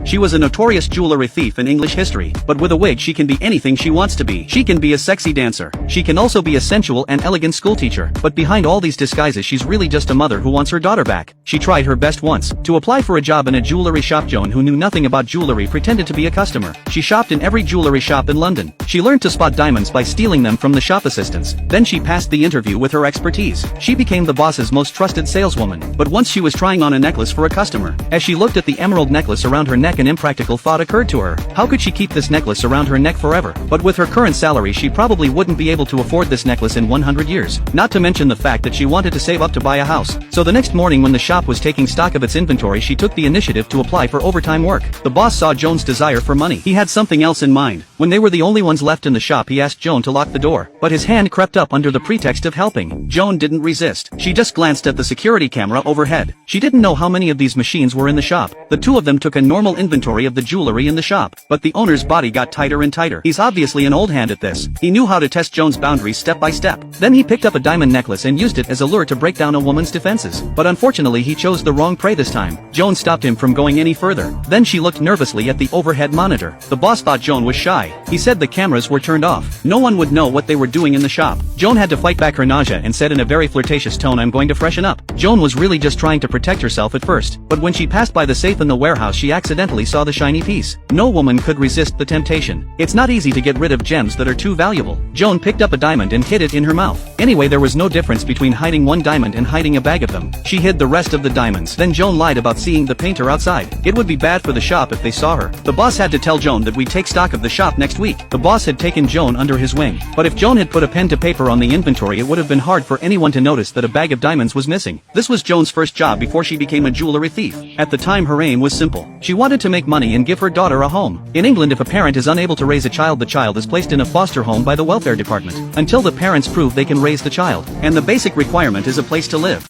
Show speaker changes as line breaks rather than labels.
She was a notorious jewelry thief in English history, but with a wig she can be anything she wants to be. She can be a sexy dancer. She can also be a sensual and elegant schoolteacher. But behind all these disguises she's really just a mother who wants her daughter back. She tried her best once to apply for a job in a jewelry shop. Joan, who knew nothing about jewelry, pretended to be a customer. She shopped in every jewelry shop in London. She learned to spot diamonds by stealing them from the shop assistants. Then she passed the interview with her expertise. She became the boss's most trusted saleswoman. But once she was trying on a necklace for a customer. As she looked at the emerald necklace around her neck, an impractical thought occurred to her. How could she keep this necklace around her neck forever? But with her current salary she probably wouldn't be able to afford this necklace in 100 years. Not to mention the fact that she wanted to save up to buy a house. So the next morning when the shop was taking stock of its inventory, she took the initiative to apply for overtime work. The boss saw Joan's desire for money. He had something else in mind. When they were the only ones left in the shop, he asked Joan to lock the door. But his hand crept up under the pretext of helping. Joan didn't resist. She just glanced at the security camera overhead. She didn't know how many of these machines were in the shop. The two of them took a normal inventory of the jewelry in the shop. But the owner's body got tighter and tighter. He's obviously an old hand at this. He knew how to test Joan's boundaries step by step. Then he picked up a diamond necklace and used it as a lure to break down a woman's defenses. But unfortunately he chose the wrong prey this time. Joan stopped him from going any further. Then she looked nervously at the overhead monitor. The boss thought Joan was shy. He said the cameras were turned off. No one would know what they were doing in the shop. Joan had to fight back her nausea and said in a very flirtatious tone, "I'm going to freshen up." Joan was really just trying to protect herself at first. But when she passed by the safe in the warehouse she accidentally saw the shiny piece. No woman could resist the temptation. It's not easy to get rid of gems that are too valuable. Joan picked up a diamond and hid it in her mouth. Anyway, there was no difference between hiding one diamond and hiding a bag of them. She hid the rest of the diamonds. Then Joan lied about seeing the painter outside. It would be bad for the shop if they saw her. The boss had to tell Joan that we'd take stock of the shop next week. The boss had taken Joan under his wing. But if Joan had put a pen to paper on the inventory, it would have been hard for anyone to notice that a bag of diamonds was missing. This was Joan's first job before she became a jewelry thief. At the time her aim was simple. She wanted to make money and give her daughter a home. In England, if a parent is unable to raise a child, the child is placed in a foster home by the welfare department until the parents prove they can raise the child. And the basic requirement is a place to live.